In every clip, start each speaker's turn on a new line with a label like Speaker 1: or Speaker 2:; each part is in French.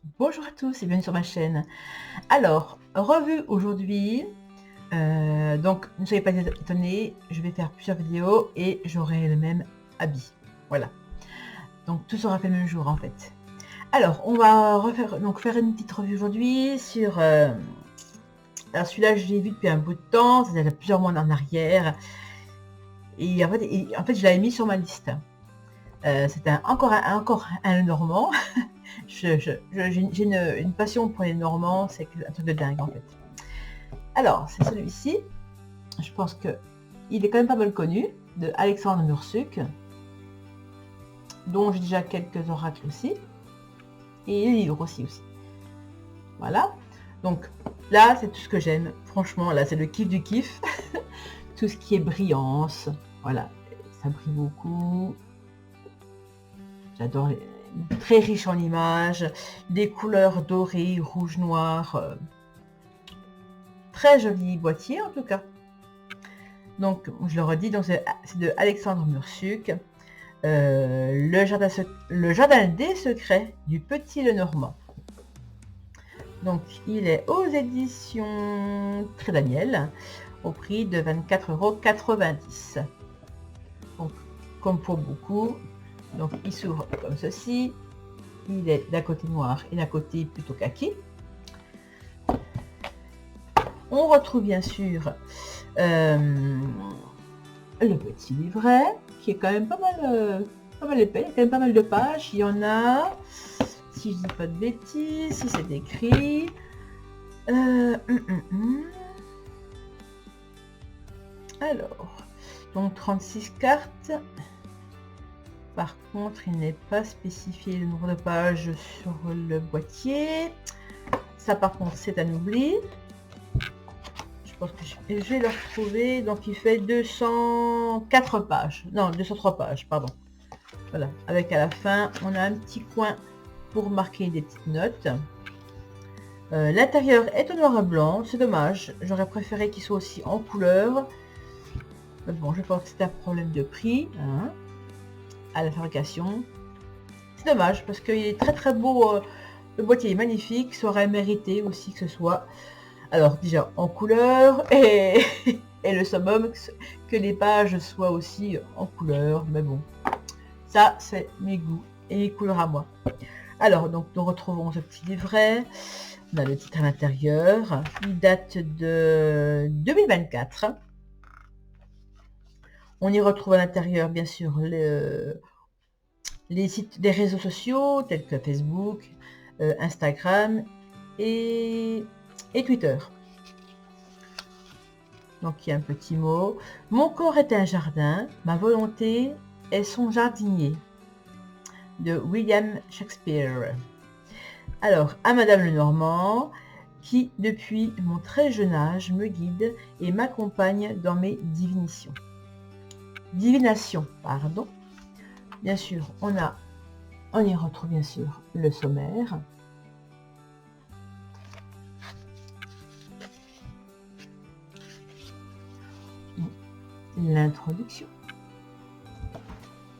Speaker 1: Bonjour à tous et bienvenue sur ma chaîne. Alors, revue aujourd'hui. Donc, ne soyez pas étonnés, je vais faire plusieurs vidéos et j'aurai le même habit. Voilà. Donc, tout sera fait le même jour en fait. Alors, on va faire une petite revue aujourd'hui sur... alors, celui-là, je l'ai vu depuis un bout de temps, c'est déjà plusieurs mois en arrière. Et en fait je l'avais mis sur ma liste. C'est encore un Normand. J'ai une passion pour les Normands, c'est un truc de dingue en fait. Alors, c'est celui-ci. Je pense que il est quand même pas mal connu, de Alexandre Mursuk, dont j'ai déjà quelques oracles aussi, et les livres aussi. Voilà. Donc là, c'est tout ce que j'aime. Franchement, là, c'est le kiff du kiff. Tout ce qui est brillance, voilà, ça brille beaucoup. J'adore les... Très riche en images, des couleurs dorées, rouge, noir. Très joli boîtier en tout cas. Donc, je le redis, donc c'est de Alexandre Mursuk. Le jardin des secrets du Petit Lenormand. Donc, il est aux éditions Très Daniel, au prix de 24,90 €. Donc, comme pour beaucoup, donc il s'ouvre comme ceci. Il est d'un côté noir et d'un côté plutôt kaki. On retrouve bien sûr le petit livret qui est quand même pas mal épais, il y a quand même pas mal de pages. Il y en a, si je dis pas de bêtises, si c'est écrit. Alors, donc 36 cartes. Par contre, il n'est pas spécifié le nombre de pages sur le boîtier. Ça, par contre, c'est un oubli. Je pense que je vais le retrouver. Donc, il fait 204 pages. Non, 203 pages, pardon. Voilà. Avec à la fin, on a un petit coin pour marquer des petites notes. L'intérieur est au noir et blanc. C'est dommage. J'aurais préféré qu'il soit aussi en couleur. Mais bon, je pense que c'est un problème de prix. Hein, à la fabrication. C'est dommage parce qu'il est très très beau. Le boîtier est magnifique. Ça aurait mérité aussi que ce soit, alors déjà en couleur et le summum que les pages soient aussi en couleur. Mais bon, ça c'est mes goûts et mes couleurs à moi. Alors donc nous retrouvons ce petit livret. On a le titre à l'intérieur. Il date de 2024. On y retrouve à l'intérieur bien sûr les sites des réseaux sociaux tels que Facebook, Instagram et Twitter. Donc il y a un petit mot. Mon corps est un jardin, ma volonté est son jardinier. De William Shakespeare. Alors, à Madame Lenormand, qui depuis mon très jeune âge me guide et m'accompagne dans mes divinations. Pardon. Bien sûr, on y retrouve bien sûr le sommaire. L'introduction.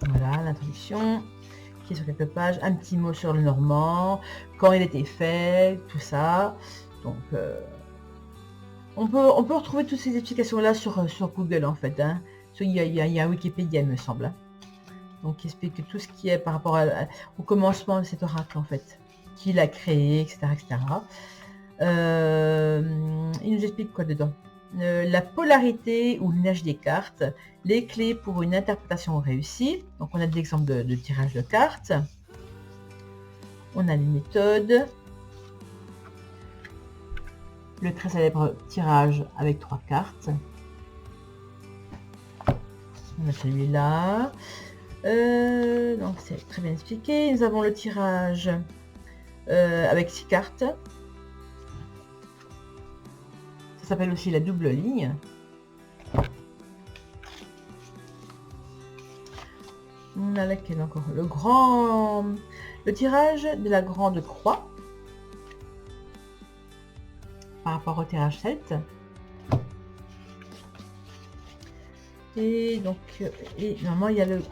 Speaker 1: Voilà, l'introduction qui est sur quelques pages. Un petit mot sur le Normand, quand il était fait, tout ça. Donc, on peut retrouver toutes ces explications-là sur Google en fait. Hein. Il y a Wikipédia, il me semble. Hein. Donc, qui explique tout ce qui est par rapport au commencement de cet oracle en fait. Qui l'a créé, etc. etc. Il nous explique quoi dedans? La polarité ou l'image des cartes, les clés pour une interprétation réussie. Donc on a des exemples de tirage de cartes. On a les méthodes. Le très célèbre tirage avec 3 cartes. On a celui-là. Donc c'est très bien expliqué. Nous avons le tirage avec 6 cartes. Ça s'appelle aussi la double ligne. On a laquelle encore? Le tirage de la grande croix par rapport au tirage 7. Et donc, normalement il y a le...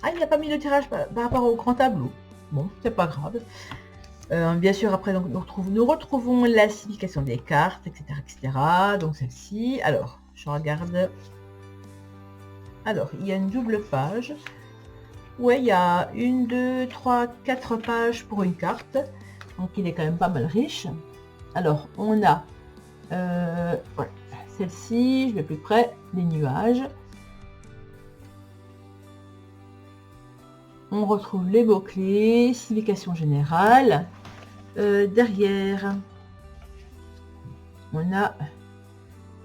Speaker 1: Ah, il n'a pas mis le tirage par rapport au grand tableau. Bon, c'est pas grave. Bien sûr, après, donc, nous retrouvons la signification des cartes, etc., etc. Donc celle-ci. Alors, je regarde. Alors, il y a une double page. Ouais, il y a 1, 2, 3, 4 pages pour une carte. Donc, il est quand même pas mal riche. Alors, on a voilà, celle-ci, je vais plus près, les nuages. On retrouve les mots-clés, signification générale. Derrière, on a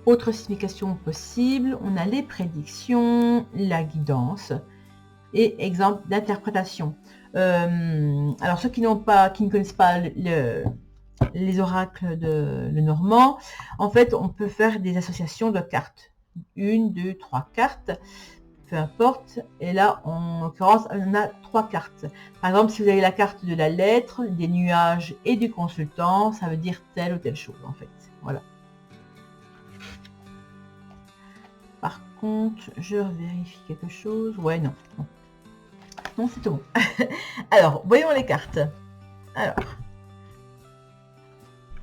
Speaker 1: autre signification possible. On a les prédictions, la guidance et exemple d'interprétation. Alors ceux qui ne connaissent pas les oracles de Lenormand, en fait, on peut faire des associations de cartes. 1, 2, 3 cartes. Peu importe, et là en l'occurrence on a 3 cartes. Par exemple, si vous avez la carte de la lettre, des nuages et du consultant, ça veut dire telle ou telle chose en fait. Voilà. Par contre, je vérifie quelque chose. Ouais, non. Non, c'est tout bon. Alors, voyons les cartes. Alors,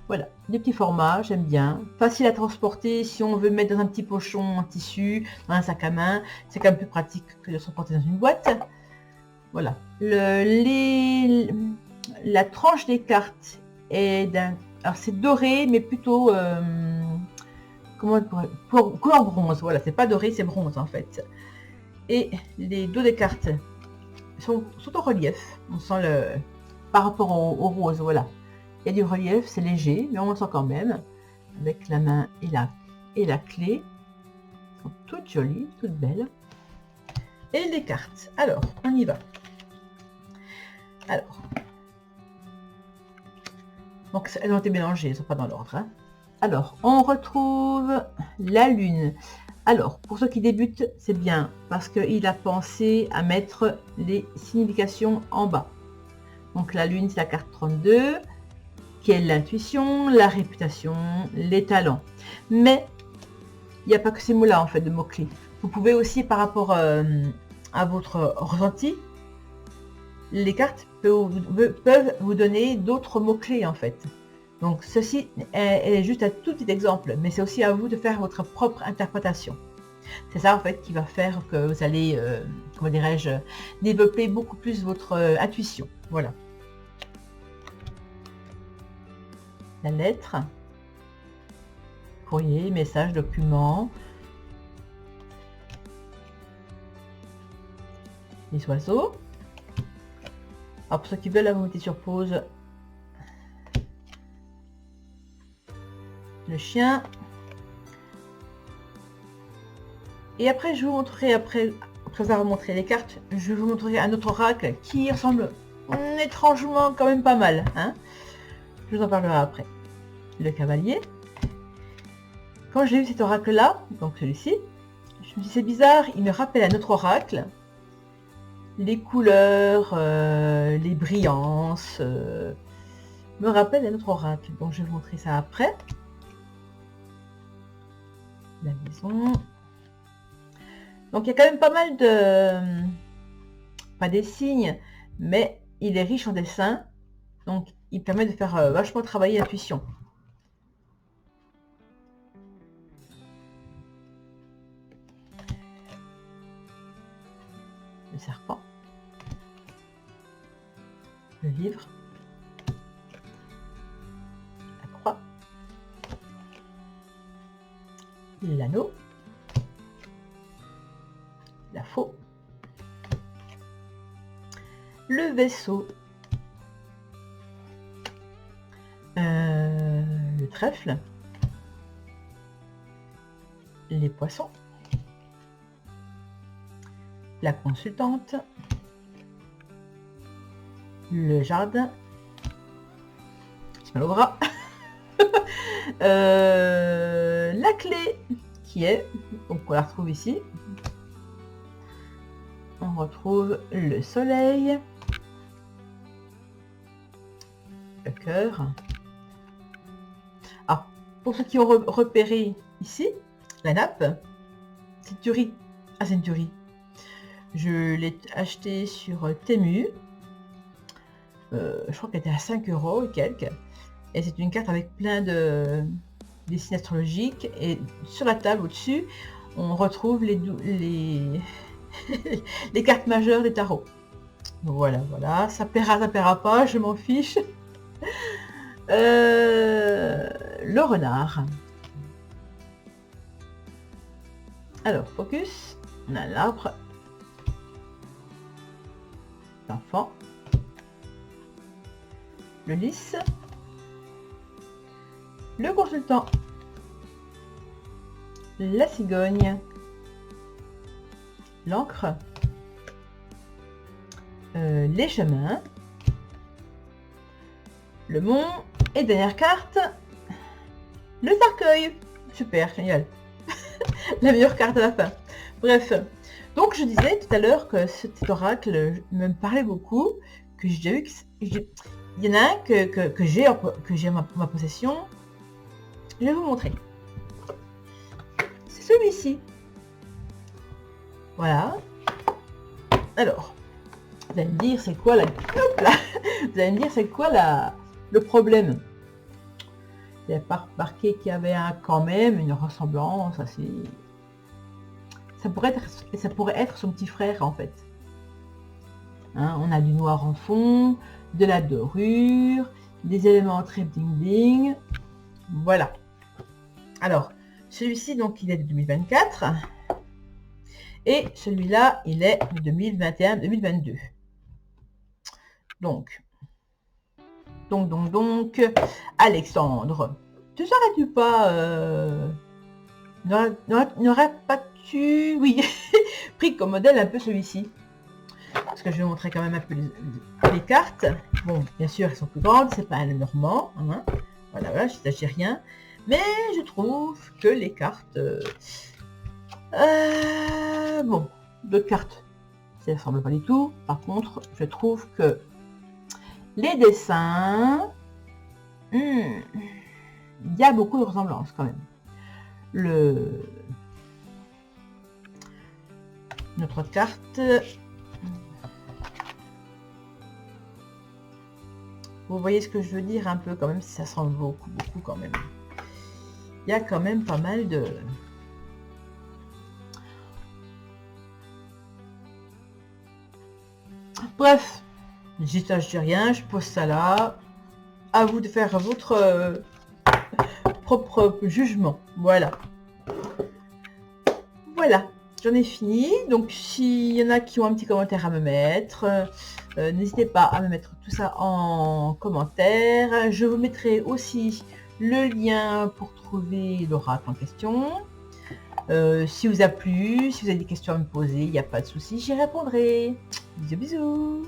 Speaker 1: voilà, des petits formats, j'aime bien. Facile à transporter si on veut mettre dans un petit pochon en tissu, dans un sac à main. C'est quand même plus pratique que de se transporter dans une boîte. Voilà. La tranche des cartes est d'un... Alors c'est doré, mais plutôt... comment couleur bronze. Voilà, c'est pas doré, c'est bronze en fait. Et les dos des cartes sont en relief. On sent le... Par rapport au rose, voilà. Il y a du relief, c'est léger, mais on le sent quand même. Avec la main et la clé. Elles sont toutes jolies, toutes belles. Et les cartes. Alors, on y va. Alors. Donc, elles ont été mélangées, elles ne sont pas dans l'ordre. Hein. Alors, on retrouve la lune. Alors, pour ceux qui débutent, c'est bien, parce qu'il a pensé à mettre les significations en bas. Donc, la lune, c'est la carte 32. Qui est l'intuition, la réputation, les talents. Mais il n'y a pas que ces mots-là en fait de mots-clés. Vous pouvez aussi par rapport à votre ressenti, les cartes peuvent vous donner d'autres mots-clés en fait. Donc ceci est juste un tout petit exemple, mais c'est aussi à vous de faire votre propre interprétation. C'est ça en fait qui va faire que vous allez, comment dirais-je, développer beaucoup plus votre intuition. Voilà. La lettre, courrier, message, document, les oiseaux. Alors pour ceux qui veulent, la vous mettez sur pause le chien. Et après, je vous montrerai, après avoir montré les cartes, je vous montrerai un autre oracle qui ressemble étrangement quand même pas mal. Hein. Je vous en parlerai après. Le cavalier. Quand j'ai vu cet oracle là, donc celui-ci, je me dis c'est bizarre, il me rappelle un autre oracle. Les couleurs, les brillances, me rappellent un autre oracle. Donc je vais vous montrer ça après. La maison. Donc il y a quand même pas mal de... pas des signes, mais il est riche en dessins. Donc il permet de faire vachement travailler l'intuition. Le serpent, le livre, la croix, l'anneau, la faux, le vaisseau, le trèfle, les poissons, la consultante, le jardin, je me bras, la clé qui est, donc on la retrouve ici, on retrouve le soleil, le cœur. Ah, pour ceux qui ont repéré ici, la nappe, c'est du riz. Ah, c'est du riz. Je l'ai acheté sur Temu. Je crois qu'elle était à 5 € et quelques. Et c'est une carte avec plein de dessins astrologiques. Et sur la table au-dessus, on retrouve les cartes majeures des tarots. Voilà, voilà. Ça plaira pas, je m'en fiche. Le renard. Alors, focus. On a l'arbre. L'enfant. Le lys. Le consultant. La cigogne. L'encre. Les chemins. Le mont. Et dernière carte. Le cercueil. Super, génial. La meilleure carte à la fin. Bref. Donc je disais tout à l'heure que cet oracle me parlait beaucoup, que j'ai déjà vu. Il y en a un que j'ai en ma possession. Je vais vous montrer. C'est celui-ci. Voilà. Alors, vous allez me dire c'est quoi vous allez me dire c'est quoi le problème. Il n'y a pas remarqué qu'il y avait quand même une ressemblance assez. Ça pourrait être son petit frère en fait. Hein, on a du noir en fond, de la dorure, des éléments très bling bling. Voilà. Alors, celui-ci donc il est de 2024 et celui-là il est de 2021-2022. Donc, Alexandre, te serais-tu pas n'aurais pas tu oui pris comme modèle un peu celui-ci, parce que je vais montrer quand même un peu les cartes. Bon, bien sûr elles sont plus grandes, c'est pas un normand, hein. Voilà, je n'exagère rien, mais je trouve que les cartes bon, d'autres cartes ça ne ressemble pas du tout. Par contre je trouve que les dessins, il y a beaucoup de ressemblances quand même. Notre carte, vous voyez ce que je veux dire un peu quand même, si ça ressemble beaucoup quand même. Il y a quand même pas mal de... Bref, je dis rien, je pose ça là. À vous de faire votre propre jugement. Voilà. Voilà, j'en ai fini. Donc, s'il y en a qui ont un petit commentaire à me mettre, n'hésitez pas à me mettre tout ça en commentaire. Je vous mettrai aussi le lien pour trouver l'oracle en question. Si vous a plu, si vous avez des questions à me poser, il n'y a pas de souci, j'y répondrai. Bisous, bisous.